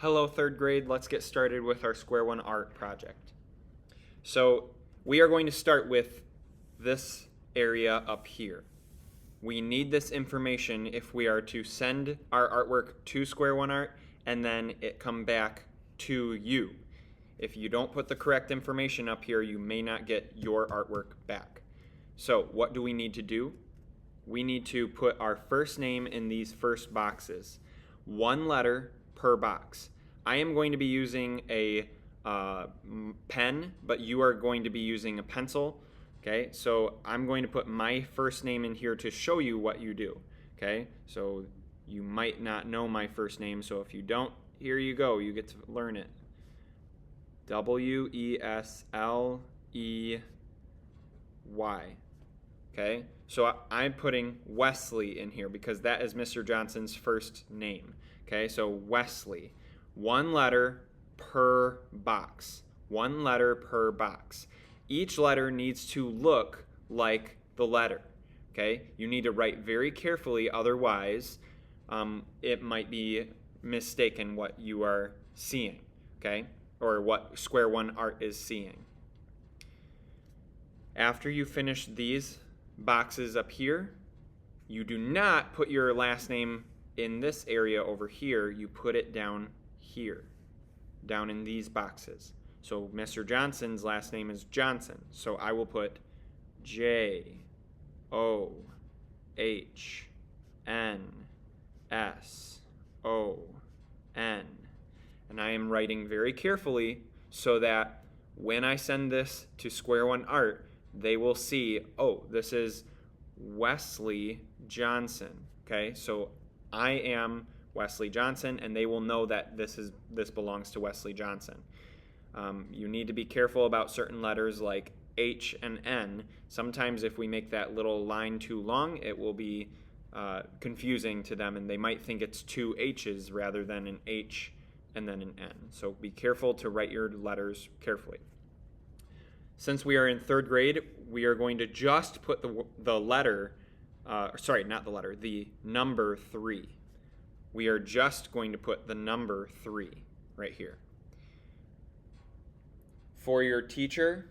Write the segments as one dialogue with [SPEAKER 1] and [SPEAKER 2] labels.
[SPEAKER 1] Hello, third grade. Let's get started with our Square1Art project. So we are going to start with this area up here. We need this information if we are to send our artwork to Square1Art and then it come back to you. If you don't put the correct information up here, you may not get your artwork back. So what do we need to do? We need to put our first name in these first boxes. One letter per box. I am going to be using a pen, but you are going to be using a pencil. Okay, so I'm going to put my first name in here to show you what you do. Okay, so you might not know my first name, so if you don't, here you go, you get to learn it. W-E-S-L-E-Y. Okay, so I'm putting Wesley in here because that is Mr. Johnson's first name. Okay, so Wesley. One letter per box. One letter per box. Each letter needs to look like the letter. Okay, you need to write very carefully, otherwise it might be mistaken what you are seeing. Okay, or what Square1Art is seeing. After you finish these boxes up here, you do not put your last name in this area over here. You put it down here, down in these boxes. So Mr. Johnson's last name is Johnson, so I will put J-O-H-N-S-O-N, and I am writing very carefully so that when I send this to Square1Art, they will see, oh, this is Wesley Johnson. Okay, so I am Wesley Johnson, and they will know that this belongs to Wesley Johnson. You need to be careful about certain letters like H and N. Sometimes if we make that little line too long, it will be confusing to them, and they might think it's two H's rather than an H and then an N. So be careful to write your letters carefully. Since we are in third grade, we are going to just put the letter, the number 3. We are just going to put the number 3 right here. For your teacher,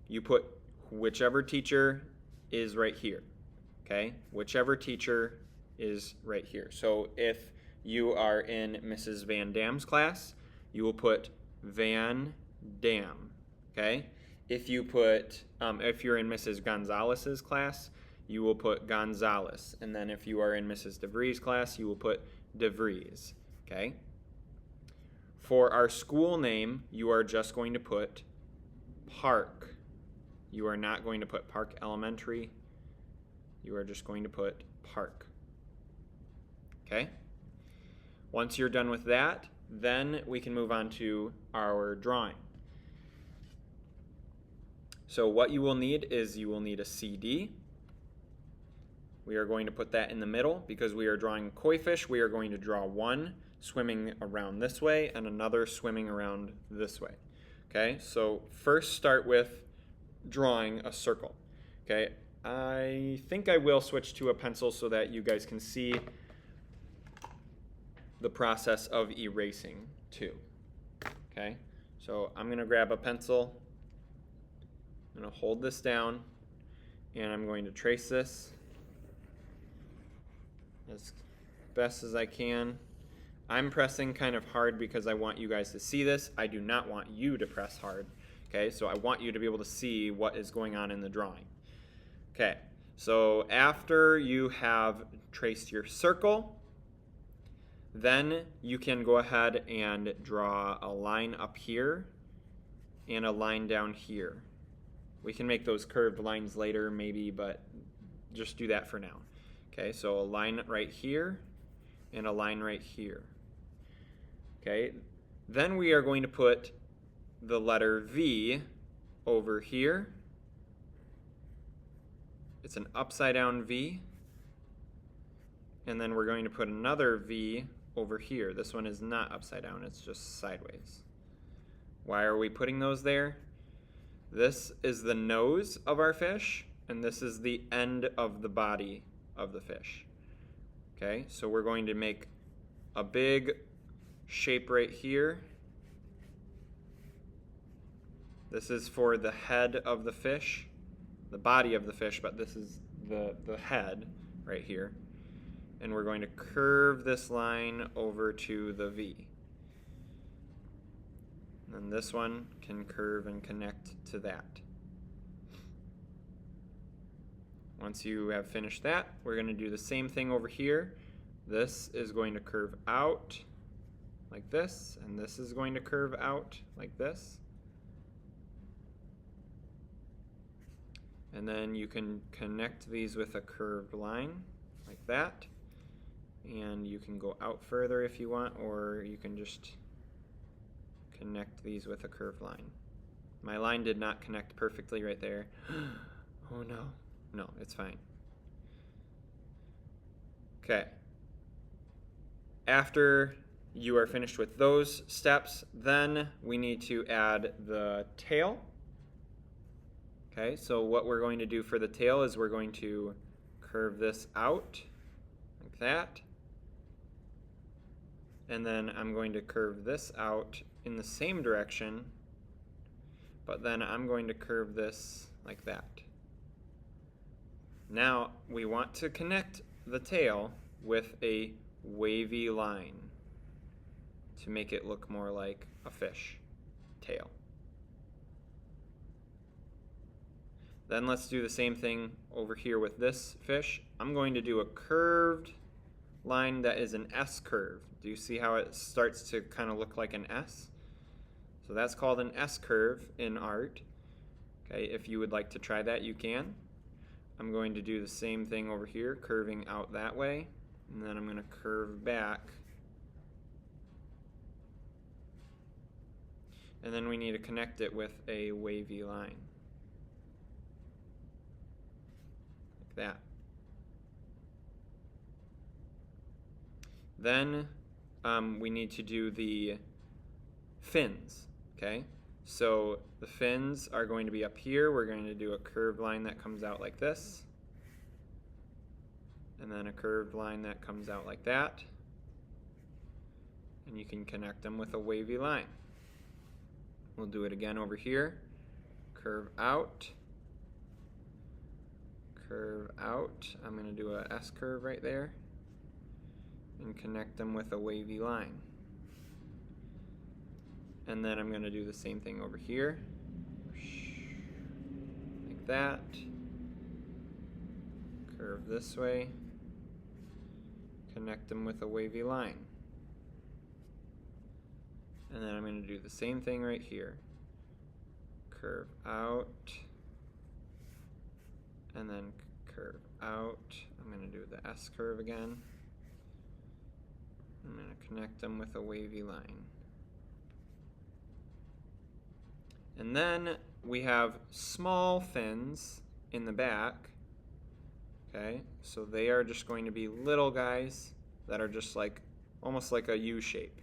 [SPEAKER 1] you put whichever teacher is right here. Okay? Whichever teacher is right here. So if you are in Mrs. Van Dam's class, you will put Van Dam. Okay? If you put, if you're in Mrs. Gonzalez's class, you will put Gonzalez. And then if you are in Mrs. DeVries' class, you will put DeVries. Okay? For our school name, you are just going to put Park. You are not going to put Park Elementary. You are just going to put Park. Okay? Once you're done with that, then we can move on to our drawing. So what you will need is you will need a CD. We are going to put that in the middle because we are drawing koi fish. We are going to draw one swimming around this way and another swimming around this way. Okay, so first start with drawing a circle. Okay, I think I will switch to a pencil so that you guys can see the process of erasing too. Okay, so I'm going to grab a pencil. I'm going to hold this down, and I'm going to trace this as best as I can. I'm pressing kind of hard because I want you guys to see this. I do not want you to press hard. Okay, so I want you to be able to see what is going on in the drawing. Okay, so after you have traced your circle, then you can go ahead and draw a line up here and a line down here. We can make those curved lines later maybe, but just do that for now. Okay, so a line right here and a line right here. Okay, then we are going to put the letter V over here. It's an upside down V. And then we're going to put another V over here. This one is not upside down, it's just sideways. Why are we putting those there? This is the nose of our fish, and this is the end of the body of the fish. Okay, so we're going to make a big shape right here. This is for the head of the fish, the body of the fish, but this is the head right here. And we're going to curve this line over to the V. And this one can curve and connect to that. Once you have finished that, we're going to do the same thing over here. This is going to curve out like this, and this is going to curve out like this. And then you can connect these with a curved line like that. And you can go out further if you want, or you can just connect these with a curved line. My line did not connect perfectly right there. Oh no. No, it's fine. Okay. After you are finished with those steps, then we need to add the tail. Okay, so what we're going to do for the tail is we're going to curve this out like that. And then I'm going to curve this out in the same direction, but then I'm going to curve this like that. Now we want to connect the tail with a wavy line to make it look more like a fish tail. Then let's do the same thing over here with this fish. I'm going to do a curved line that is an S curve. Do you see how it starts to kind of look like an S? So that's called an S curve in art. Okay, if you would like to try that, you can. I'm going to do the same thing over here, curving out that way, and then I'm going to curve back. And then we need to connect it with a wavy line. Like that. Then we need to do the fins, okay? So the fins are going to be up here. We're going to do a curved line that comes out like this. And then a curved line that comes out like that. And you can connect them with a wavy line. We'll do it again over here. Curve out. Curve out. I'm going to do a S curve right there. And connect them with a wavy line. And then I'm going to do the same thing over here. Like that. Curve this way. Connect them with a wavy line. And then I'm going to do the same thing right here. Curve out. And then curve out. I'm going to do the S curve again. I'm going to connect them with a wavy line. And then we have small fins in the back. Okay, so they are just going to be little guys that are just like, almost like a U shape.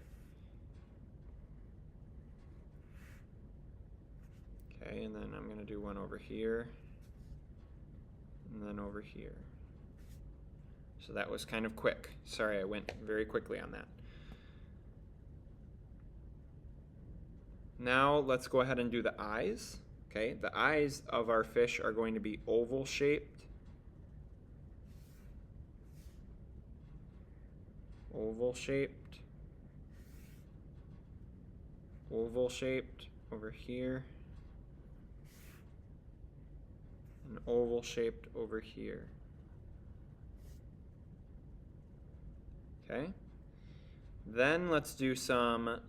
[SPEAKER 1] Okay, and then I'm going to do one over here, and then over here. So that was kind of quick. Sorry, I went very quickly on that. Now let's go ahead and do the eyes. Okay, the eyes of our fish are going to be oval shaped. Oval shaped. Oval shaped over here. And oval shaped over here. Okay. Then let's do some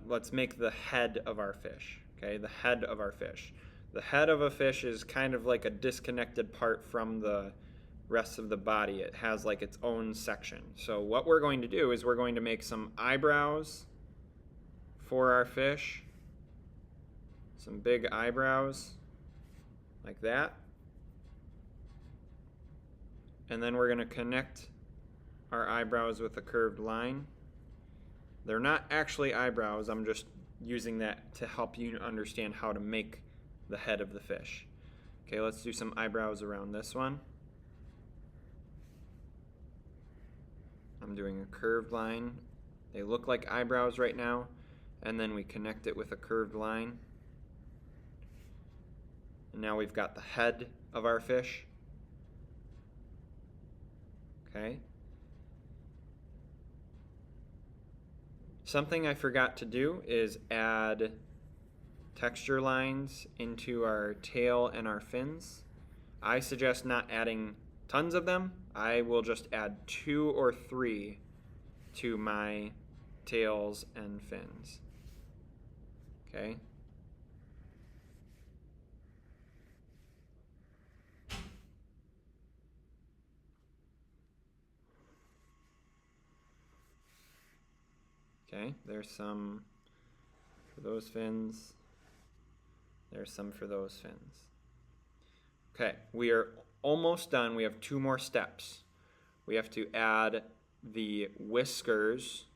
[SPEAKER 1] let's make the head of our fish. Okay, the head of our fish. The head of a fish is kind of like a disconnected part from the rest of the body. It has like its own section. So what we're going to do is we're going to make some eyebrows for our fish. Some big eyebrows like that. And then we're going to connect our eyebrows with a curved line. They're not actually eyebrows, I'm just using that to help you understand how to make the head of the fish. Okay, let's do some eyebrows around this one. I'm doing a curved line They look like eyebrows right now, and then we connect it with a curved line. And now we've got the head of our fish. Okay. Something I forgot to do is add texture lines into our tail and our fins. I suggest not adding tons of them. I will just add 2 or 3 to my tails and fins. Okay. Okay, there's some for those fins. There's some for those fins. Okay, we are almost done. We have 2 more steps. We have to add the whiskers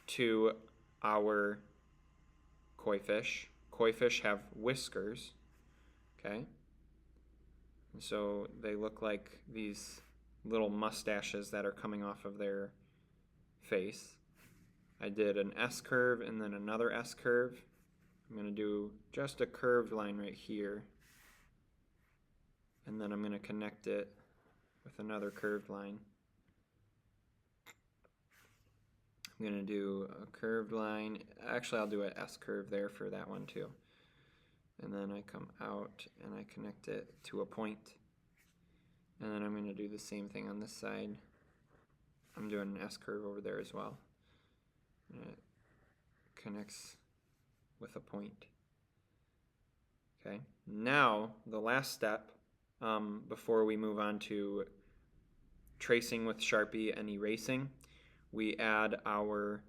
[SPEAKER 1] to our koi fish. Koi fish have whiskers, okay? And so they look like these little mustaches that are coming off of their face. I did an S curve and then another S curve. I'm going to do just a curved line right here. And then I'm going to connect it with another curved line. I'm going to do a curved line. Actually, I'll do an S curve there for that one too. And then I come out and I connect it to a point. And then I'm going to do the same thing on this side. I'm doing an S curve over there as well. And it connects with a point. Okay, now the last step before we move on to tracing with Sharpie and erasing, we add our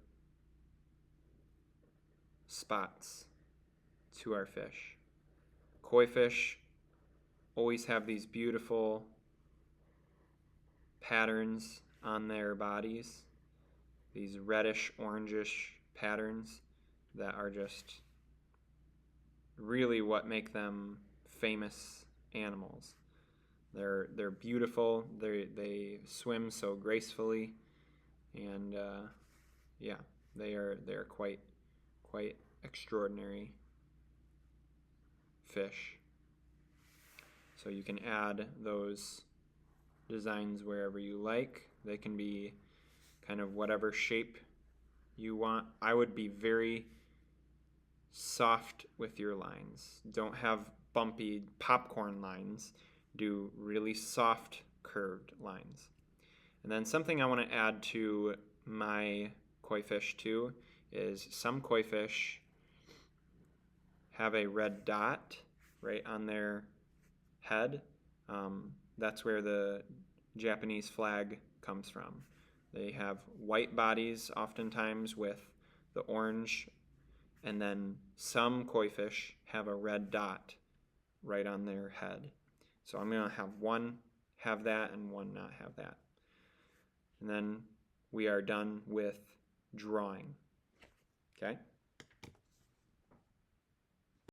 [SPEAKER 1] spots to our fish. Koi fish always have these beautiful patterns on their bodies, these reddish, orangish patterns that are just really what make them famous animals. They're beautiful. They swim so gracefully, and yeah, they're quite extraordinary fish. So you can add those designs wherever you like. They can be kind of whatever shape you want. I would be very soft with your lines. Don't have bumpy popcorn lines. Do really soft curved lines. And then something I want to add to my koi fish too is some koi fish have a red dot right on their head. That's where the Japanese flag comes from. They have white bodies oftentimes with the orange, and then some koi fish have a red dot right on their head. So I'm going to have one have that and one not have that. And then we are done with drawing. Okay?